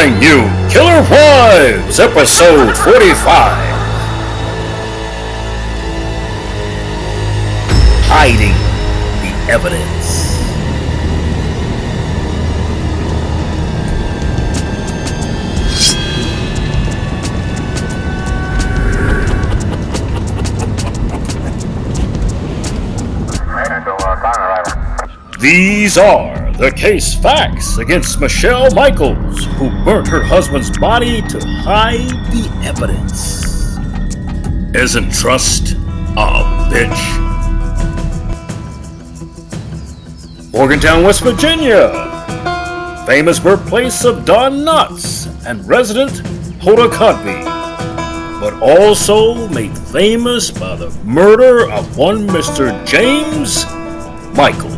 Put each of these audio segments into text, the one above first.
bring you Killer Wives, episode 45. Hiding the evidence. These are the case facts against Michelle Michaels, who burnt her husband's body to hide the evidence. Isn't trust a bitch? Morgantown, West Virginia, famous birthplace of Don Knotts and resident Hoda Kotb, but also made famous by the murder of one Mr. James Michaels.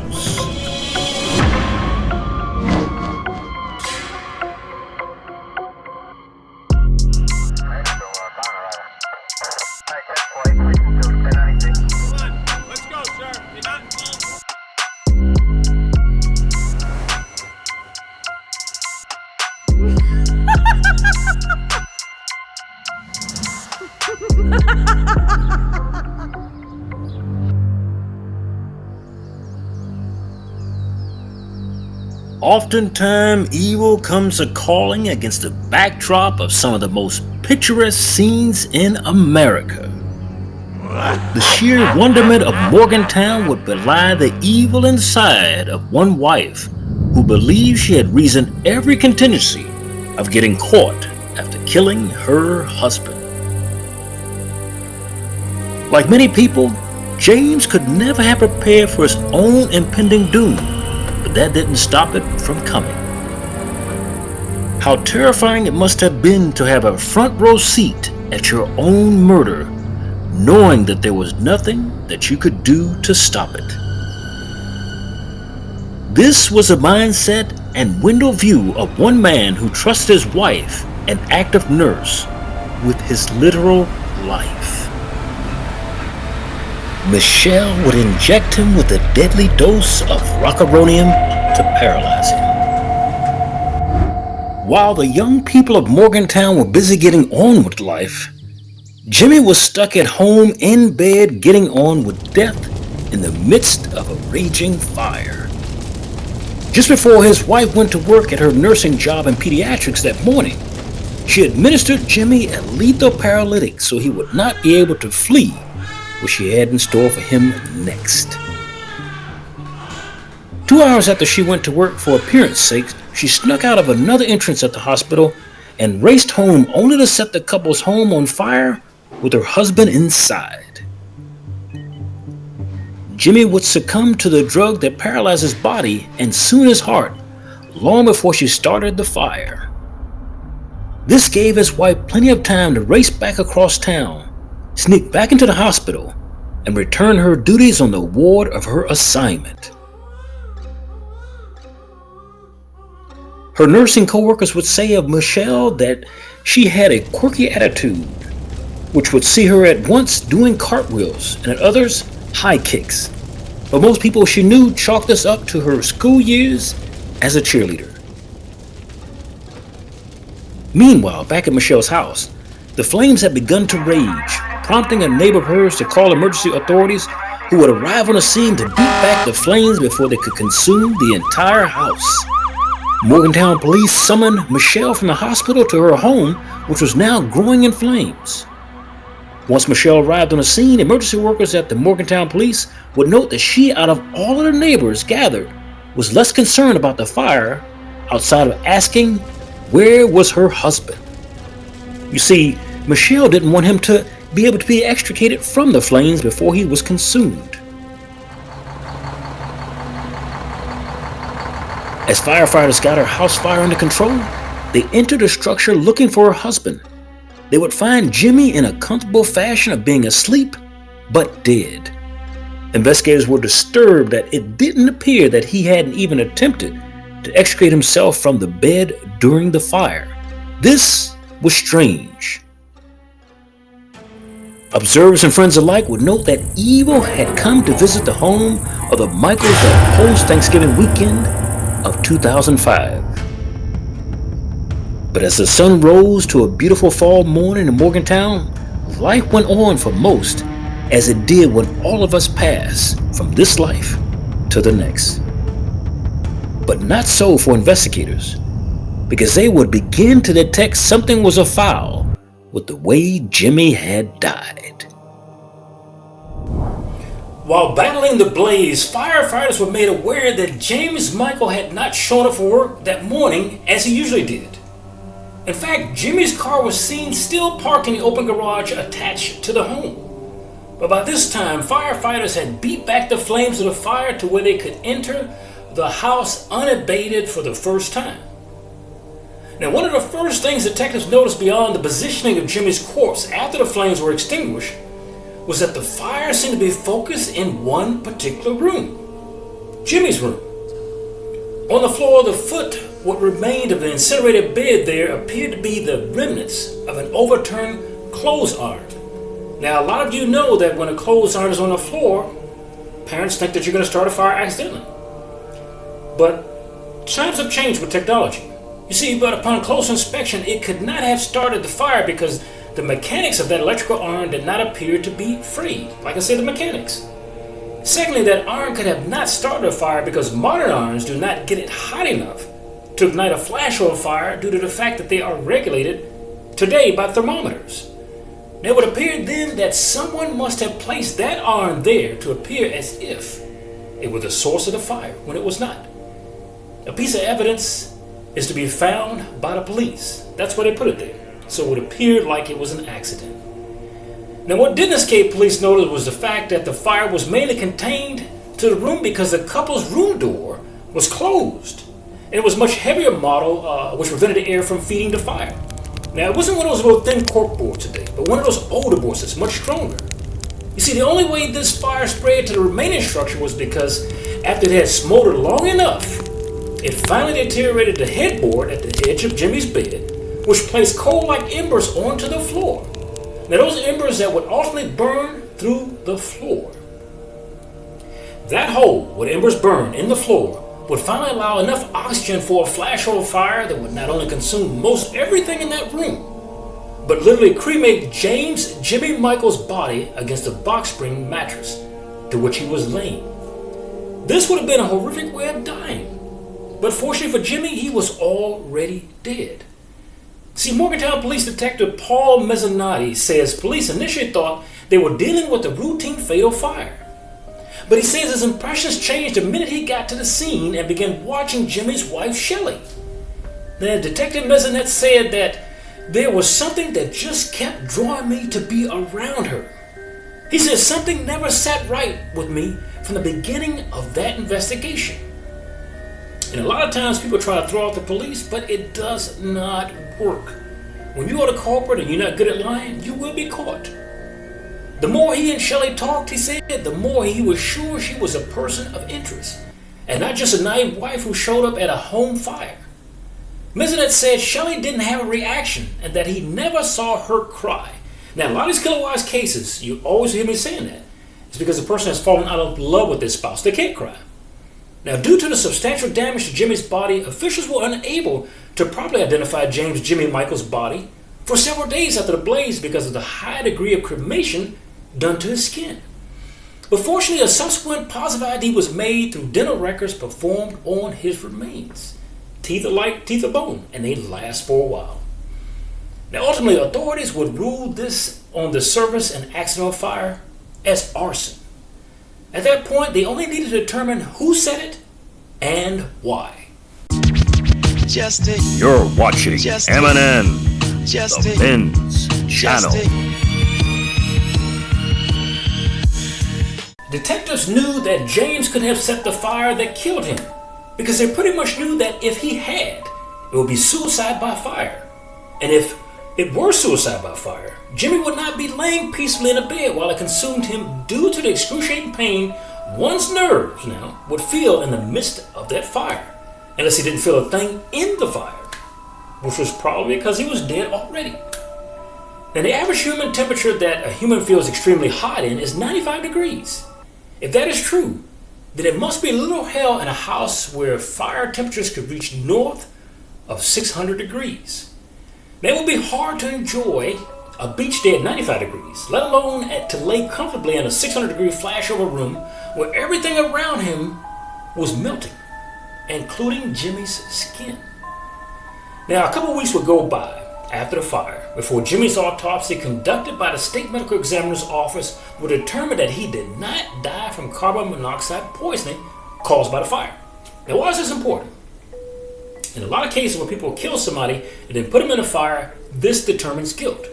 Oftentimes, evil comes a-calling against the backdrop of some of the most picturesque scenes in America. The sheer wonderment of Morgantown would belie the evil inside of one wife who believed she had reasoned every contingency of getting caught after killing her husband. Like many people, James could never have prepared for his own impending doom, but that didn't stop it from coming. How terrifying it must have been to have a front row seat at your own murder, knowing that there was nothing that you could do to stop it. This was the mindset and window view of one man who trusted his wife, an active nurse, with his literal life. Michelle would inject him with a deadly dose of rocuronium to paralyze him. While the young people of Morgantown were busy getting on with life, Jimmy was stuck at home in bed getting on with death in the midst of a raging fire. Just before his wife went to work at her nursing job in pediatrics that morning, she administered Jimmy a lethal paralytic so he would not be able to flee what she had in store for him next. 2 hours after she went to work for appearance sake, she snuck out of another entrance at the hospital and raced home only to set the couple's home on fire with her husband inside. Jimmy would succumb to the drug that paralyzed his body and soon his heart, long before she started the fire. This gave his wife plenty of time to race back across town, sneak back into the hospital, and return her duties on the ward of her assignment. Her nursing co-workers would say of Michelle that she had a quirky attitude, which would see her at once doing cartwheels and at others high kicks. But most people she knew chalked this up to her school years as a cheerleader. Meanwhile, back at Michelle's house, the flames had begun to rage, prompting a neighbor of hers to call emergency authorities, who would arrive on the scene to beat back the flames before they could consume the entire house. Morgantown police summoned Michelle from the hospital to her home, which was now growing in flames. Once Michelle arrived on the scene, emergency workers at the Morgantown police would note that she, out of all of the neighbors gathered, was less concerned about the fire outside of asking where was her husband. You see, Michelle didn't want him to be able to be extricated from the flames before he was consumed. As firefighters got her house fire under control, they entered the structure looking for her husband. They would find Jimmy in a comfortable fashion of being asleep, but dead. Investigators were disturbed that it didn't appear that he hadn't even attempted to extricate himself from the bed during the fire. This was strange. Observers and friends alike would note that evil had come to visit the home of the Michaels that post-Thanksgiving weekend of 2005. But as the sun rose to a beautiful fall morning in Morgantown, life went on for most as it did when all of us pass from this life to the next. But not so for investigators, because they would begin to detect something was afoul with the way Jimmy had died. While battling the blaze, firefighters were made aware that James Michael had not shown up for work that morning as he usually did. In fact, Jimmy's car was seen still parked in the open garage attached to the home. But by this time, firefighters had beat back the flames of the fire to where they could enter the house unabated for the first time. Now, one of the first things detectives noticed beyond the positioning of Jimmy's corpse after the flames were extinguished was that the fire seemed to be focused in one particular room, Jimmy's room. On the floor, the foot, what remained of the incinerated bed there, appeared to be the remnants of an overturned clothes iron. Now, a lot of you know that when a clothes iron is on the floor, parents think that you're going to start a fire accidentally. But times have changed with technology. You see, but upon close inspection, it could not have started the fire because the mechanics of that electrical iron did not appear to be free. Like I said, the mechanics. Secondly, that iron could have not started a fire because modern irons do not get it hot enough to ignite a flash or a fire due to the fact that they are regulated today by thermometers. It would appear then that someone must have placed that iron there to appear as if it was the source of the fire when it was not. A piece of evidence is to be found by the police. That's why they put it there. So it appeared like it was an accident. Now, what didn't escape police notice was the fact that the fire was mainly contained to the room because the couple's room door was closed. And it was a much heavier model, which prevented the air from feeding the fire. Now, it wasn't one of those little thin cork boards today, but one of those older boards that's much stronger. You see, the only way this fire spread to the remaining structure was because after it had smoldered long enough, it finally deteriorated the headboard at the edge of Jimmy's bed, which placed coal-like embers onto the floor. Now, those embers that would ultimately burn through the floor. That hole where embers burn in the floor would finally allow enough oxygen for a flash or a fire that would not only consume most everything in that room, but literally cremate Jimmy Michael's body against a box spring mattress to which he was laying. This would have been a horrific way of dying. But fortunately for Jimmy, he was already dead. See, Morgantown Police Detective Paul Mezzanotte says police initially thought they were dealing with a routine fatal fire. But he says his impressions changed the minute he got to the scene and began watching Jimmy's wife, Shelley. Then Detective Mezzanotte said that there was something that just kept drawing me to be around her. He said something never sat right with me from the beginning of that investigation. And a lot of times people try to throw out the police, but it does not work. When you are the culprit and you're not good at lying, you will be caught. The more he and Shelley talked, he said, the more he was sure she was a person of interest, and not just a naive wife who showed up at a home fire. Mezzanotte said Shelley didn't have a reaction and that he never saw her cry. Now, a lot of these killer-wise cases, you always hear me saying that. It's because the person has fallen out of love with their spouse. They can't cry. Now, due to the substantial damage to Jimmy's body, officials were unable to properly identify Jimmy Michael's body for several days after the blaze because of the high degree of cremation done to his skin. But fortunately, a subsequent positive ID was made through dental records performed on his remains. Teeth are like teeth of bone, and they last for a while. Now, ultimately, authorities would rule this on the surface and accidental fire as arson. At that point, they only needed to determine who said it and why. You're watching M&N, the Men's Channel. Detectives knew that James could have set the fire that killed him because they pretty much knew that if he had, it would be suicide by fire. And if it were suicide by fire, Jimmy would not be laying peacefully in a bed while it consumed him due to the excruciating pain one's nerves now would feel in the midst of that fire, unless he didn't feel a thing in the fire, which was probably because he was dead already. Now, the average human temperature that a human feels extremely hot in is 95 degrees. If that is true, then it must be a little hell in a house where fire temperatures could reach north of 600 degrees. Now, it would be hard to enjoy a beach day at 95 degrees, let alone to lay comfortably in a 600-degree flashover room where everything around him was melting, including Jimmy's skin. Now, a couple weeks would go by after the fire before Jimmy's autopsy conducted by the state medical examiner's office would determine that he did not die from carbon monoxide poisoning caused by the fire. Now, why is this important? In a lot of cases where people kill somebody and then put them in a fire, this determines guilt.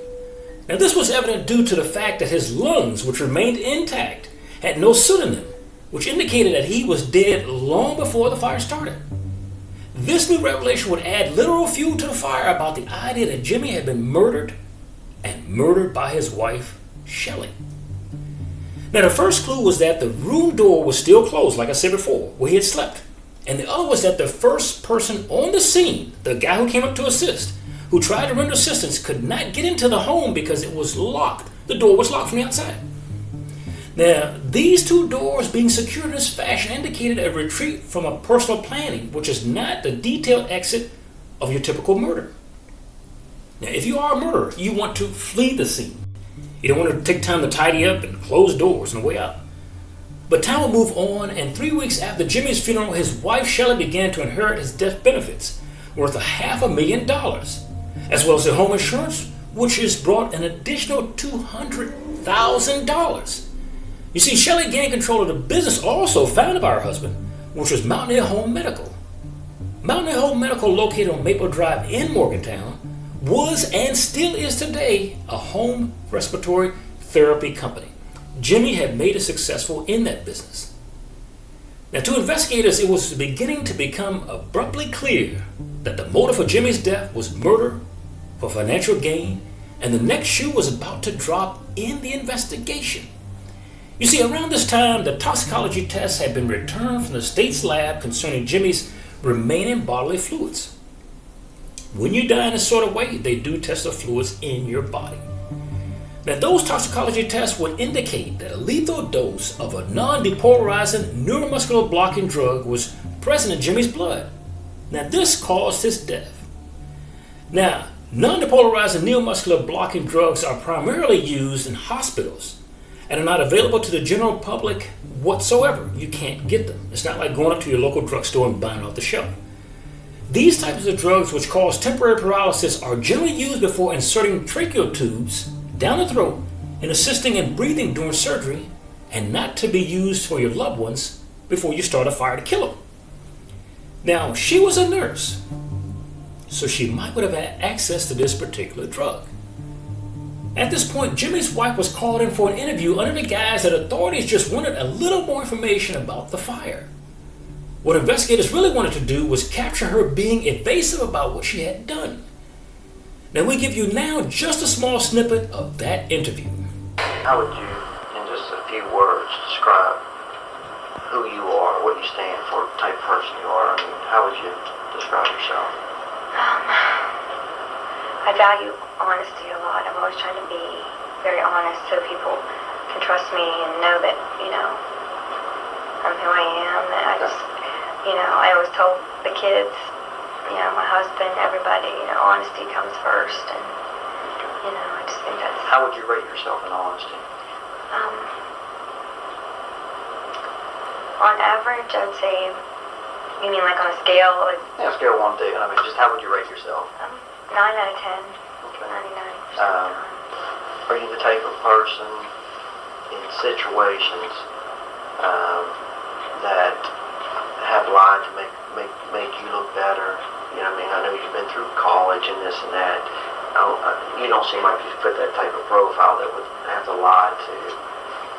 Now, this was evident due to the fact that his lungs, which remained intact, had no soot in them, which indicated that he was dead long before the fire started. This new revelation would add literal fuel to the fire about the idea that Jimmy had been murdered, and murdered by his wife, Shelley. Now, the first clue was that the room door was still closed, like I said before, where he had slept. And the other was that the first person on the scene, the guy who came up to assist, who tried to render assistance, could not get into the home because it was locked. The door was locked from the outside. Now, these two doors being secured in this fashion indicated a retreat from a personal planning, which is not the detailed exit of your typical murder. Now, if you are a murderer, you want to flee the scene. You don't want to take time to tidy up and close doors on the way out. But time would move on, and 3 weeks after Jimmy's funeral, his wife Shelley began to inherit his death benefits, worth $500,000, as well as the home insurance, which has brought an additional $200,000. You see, Shelley gained control of the business also founded by her husband, which was Mountaineer Home Medical. Mountaineer Home Medical, located on Maple Drive in Morgantown, was and still is today a home respiratory therapy company. Jimmy had made it successful in that business. Now, to investigators, it was beginning to become abruptly clear that the motive for Jimmy's death was murder for financial gain, and the next shoe was about to drop in the investigation. You see, around this time, the toxicology tests had been returned from the state's lab concerning Jimmy's remaining bodily fluids. When you die in this sort of way, they do test the fluids in your body. Now, those toxicology tests would indicate that a lethal dose of a non-depolarizing neuromuscular blocking drug was present in Jimmy's blood. Now, this caused his death. Now, non-depolarizing neuromuscular blocking drugs are primarily used in hospitals and are not available to the general public whatsoever. You can't get them. It's not like going up to your local drugstore and buying off the shelf. These types of drugs, which cause temporary paralysis, are generally used before inserting tracheal tubes down the throat and assisting in breathing during surgery, and not to be used for your loved ones before you start a fire to kill them. Now, she was a nurse, so she might would have had access to this particular drug. At this point, Jimmy's wife was called in for an interview under the guise that authorities just wanted a little more information about the fire. What investigators really wanted to do was capture her being evasive about what she had done. Now, we give you now just a small snippet of that interview. How would you, in just a few words, describe who you are, what you stand for, the type of person you are? I mean, how would you describe yourself? I value honesty a lot. I'm always trying to be very honest so people can trust me and know that, I'm who I am. And I just, I always told the kids, my husband, everybody, honesty comes first. And, I just think that's... How would you rate yourself in honesty? On average, I would say, you mean like on a scale? Like, yeah, scale of 1 to 10. I mean, just how would you rate yourself? 9 out of 10. Okay. 99%. Are you the type of person in situations that have lied to make you look better? I mean, I know you've been through college and this and that. You don't seem like you fit that type of profile that would have to lie to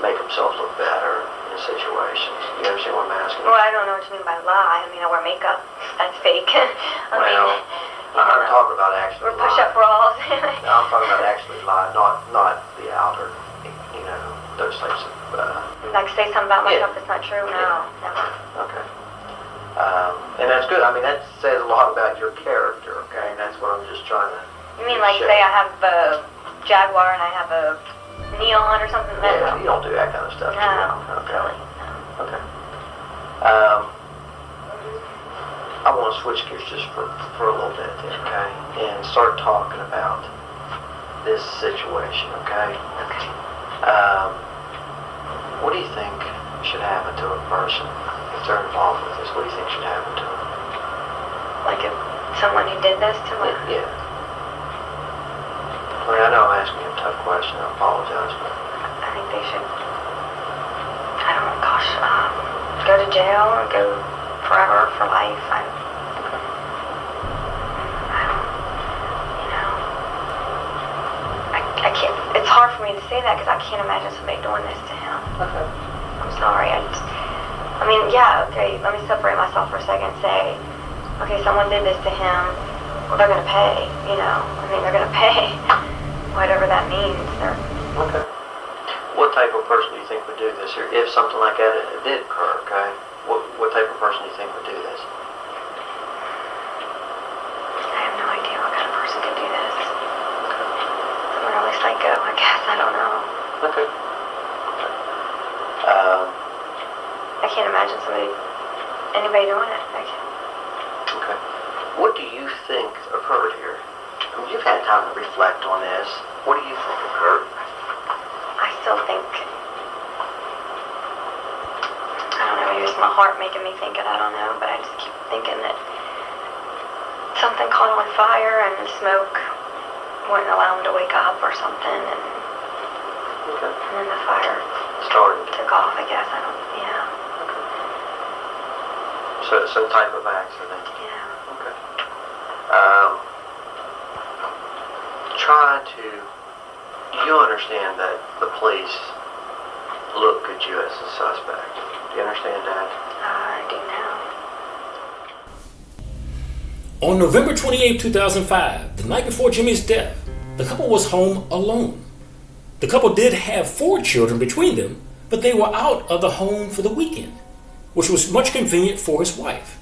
make themselves look better in situations. You understand what I'm asking? Well, I don't know what you mean by lie. I mean, I wear makeup. That's fake. I'm talking about actually lying. Or push-up bras. No, I'm talking about actually lying, not the outer, those types of... like say something about myself that's not true? No, never. Okay. And that's good. I mean, that says a lot about your character, okay? And that's what I'm just trying to... You mean like say I have a Jaguar and I have a Neon or something? Yeah, you don't do that kind of stuff. No, okay. really, no. Okay. I want to switch gears just for a little bit, okay? And start talking about this situation, okay? Okay. What do you think should happen to a person if they're involved with this? What do you think should happen to them? Like if someone who did this to me? Yeah. I mean, I know I'm asking you a tough question. I apologize, but I think they should, I don't know, gosh, go to jail or go forever for life. I don't, you know, I can't, it's hard for me to say that because I can't imagine somebody doing this to him. okay. I'm sorry. I mean, yeah, okay, let me separate myself for a second and say, okay, someone did this to him, well, they're going to pay, you know. I mean, they're going to pay whatever that means. Okay. What type of person do you think would do this? Or if something like that did occur, okay? What type of person do you think would do this? I have no idea what kind of person could do this. Someone really psycho, I guess. I don't know. Okay. I can't imagine anybody doing it. Okay. What do you think occurred here? I mean, you've had time to reflect on this. What do you think occurred? I still think, I don't know, maybe it's my heart making me think it, I don't know, but I just keep thinking that something caught on fire and the smoke wouldn't allow him to wake up or something, and then the fire took off, I guess. I don't, yeah. So some type of accident. Yeah. Okay. You understand that the police look at you as a suspect. Do you understand that? I do now. On November 28, 2005, the night before Jimmy's death, the couple was home alone. The couple did have 4 children between them, but they were out of the home for the weekend, which was much convenient for his wife.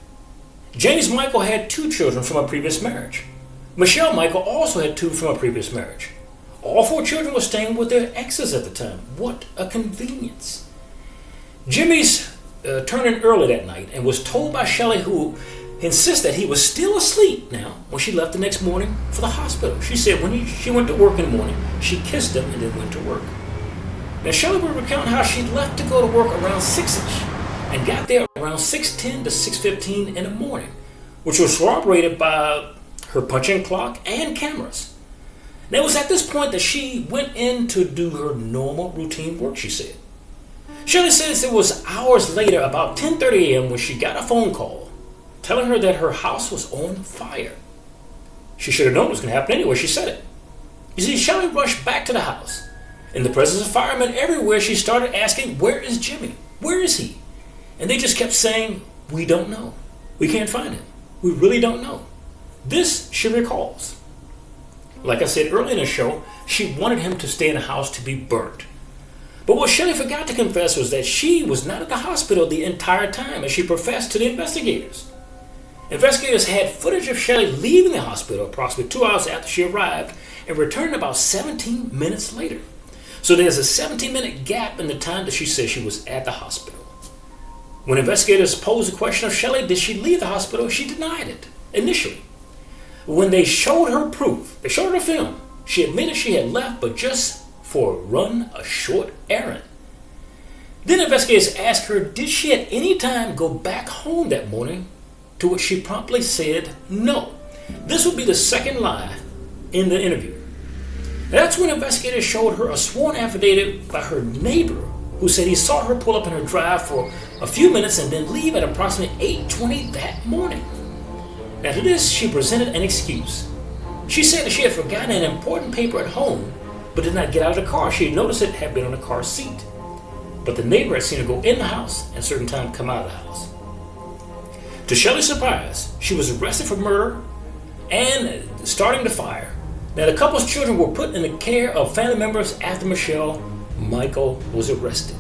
James Michael had 2 children from a previous marriage. Michelle Michael also had 2 from a previous marriage. All 4 children were staying with their exes at the time. What a convenience. Jimmy's turned in early that night and was told by Shelley, who insists that he was still asleep now when she left the next morning for the hospital. She said when she went to work in the morning, she kissed him and then went to work. Now Shelley would recount how she left to go to work around 6-ish and got there around 6:10 to 6:15 in the morning, which was corroborated by her punching clock and cameras. Now it was at this point that she went in to do her normal routine work, she said. Shelley says it was hours later, about 10:30 a.m., when she got a phone call telling her that her house was on fire. She should have known it was going to happen anyway, she said it. You see, Shelley rushed back to the house. In the presence of firemen everywhere, she started asking, where is Jimmy? Where is he? And they just kept saying, we don't know. We can't find him. We really don't know. This she recalls. Like I said earlier in the show, she wanted him to stay in the house to be burnt. But what Shelley forgot to confess was that she was not at the hospital the entire time, as she professed to the investigators. Investigators had footage of Shelley leaving the hospital approximately 2 hours after she arrived and returning about 17 minutes later. So there's a 17-minute gap in the time that she says she was at the hospital. When investigators posed the question of Shelley, did she leave the hospital, she denied it initially. When they showed her proof, they showed her the film, she admitted she had left, but just for a short errand. Then investigators asked her, did she at any time go back home that morning? To which she promptly said no. This would be the second lie in the interview. That's when investigators showed her a sworn affidavit by her neighbor, who said he saw her pull up in her drive for a few minutes and then leave at approximately 8:20 that morning. Now to this, she presented an excuse. She said that she had forgotten an important paper at home, but did not get out of the car. She had noticed it had been on the car seat. But the neighbor had seen her go in the house and a certain time come out of the house. To Shelley's surprise, she was arrested for murder and starting the fire. Now the couple's children were put in the care of family members after Michelle Michael was arrested.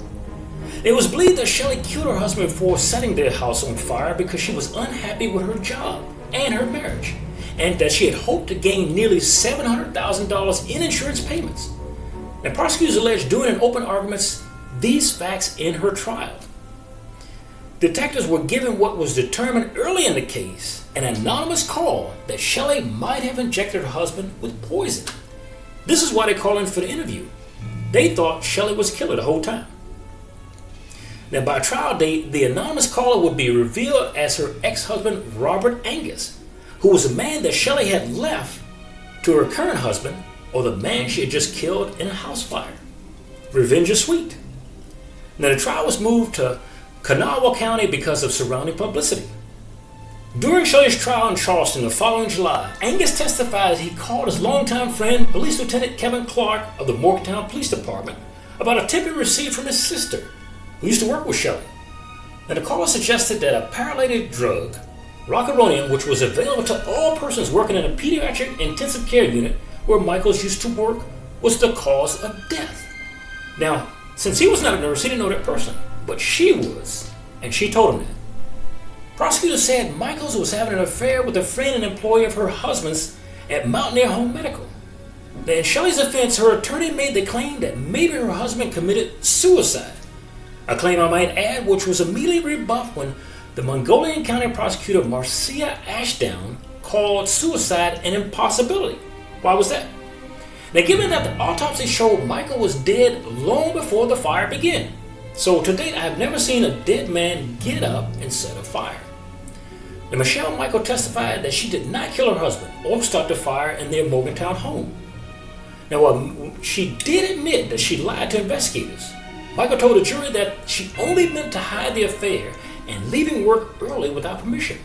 It was believed that Shelley killed her husband before setting their house on fire because she was unhappy with her job and her marriage, and that she had hoped to gain nearly $700,000 in insurance payments. Now prosecutors alleged during an open arguments these facts in her trial. Detectives were given what was determined early in the case, an anonymous call that Shelley might have injected her husband with poison. This is why they called in for the interview. They thought Shelley was the killer the whole time. Now, by trial date, the anonymous caller would be revealed as her ex-husband, Robert Angus, who was a man that Shelley had left to her current husband, or the man she had just killed in a house fire. Revenge is sweet. Now, the trial was moved to Kanawha County because of surrounding publicity. During Shelley's trial in Charleston the following July, Angus testified he called his longtime friend, Police Lieutenant Kevin Clark of the Morgantown Police Department, about a tip he received from his sister, who used to work with Shelley. Now, the caller suggested that a paralytic drug, rocuronium, which was available to all persons working in a pediatric intensive care unit where Michaels used to work, was the cause of death. Now, since he was not a nurse, he didn't know that personally, but she was, and she told him that. Prosecutors said Michaels was having an affair with a friend and employee of her husband's at Mountaineer Home Medical. Now, in Shelley's offense, her attorney made the claim that maybe her husband committed suicide, a claim I might add which was immediately rebuffed when the Montgomery County prosecutor Marcia Ashdown called suicide an impossibility. Why was that? Now, given that the autopsy showed Michael was dead long before the fire began, so to date I have never seen a dead man get up and set a fire. Now, Michelle Michael testified that she did not kill her husband or start the fire in their Morgantown home. Now, while she did admit that she lied to investigators, Michael told the jury that she only meant to hide the affair and leaving work early without permission.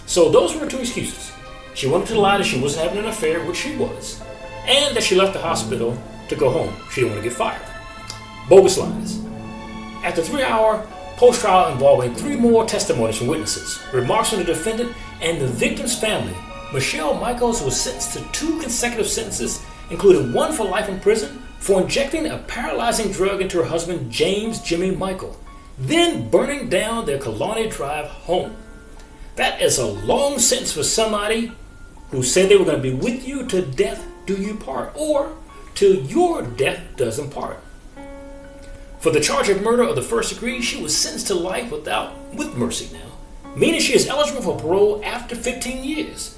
So those were her two excuses. She wanted to lie that she wasn't having an affair, which she was, and that she left the hospital to go home. She didn't want to get fired. Bogus lies. After 3-hour post-trial involving 3 more testimonies from witnesses, remarks from the defendant, and the victim's family, Michelle Michaels was sentenced to 2 consecutive sentences, including 1 for life in prison for injecting a paralyzing drug into her husband James Jimmy Michael, then burning down their Colony Drive home. That is a long sentence for somebody who said they were going to be with you to death do you part, or till your death does them part. For the charge of murder of the first degree, she was sentenced to life with mercy now, meaning she is eligible for parole after 15 years.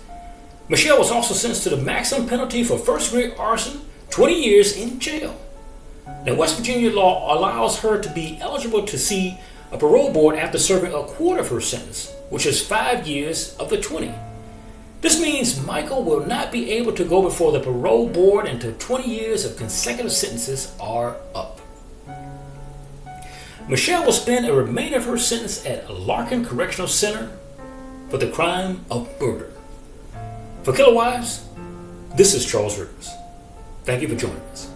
Michelle was also sentenced to the maximum penalty for first degree arson, 20 years in jail. Now, West Virginia law allows her to be eligible to see a parole board after serving a quarter of her sentence, which is 5 years of the 20. This means Michael will not be able to go before the parole board until 20 years of consecutive sentences are up. Michelle will spend a remainder of her sentence at Larkin Correctional Center for the crime of murder. For Killer Wives, this is Charles Rivers. Thank you for joining us.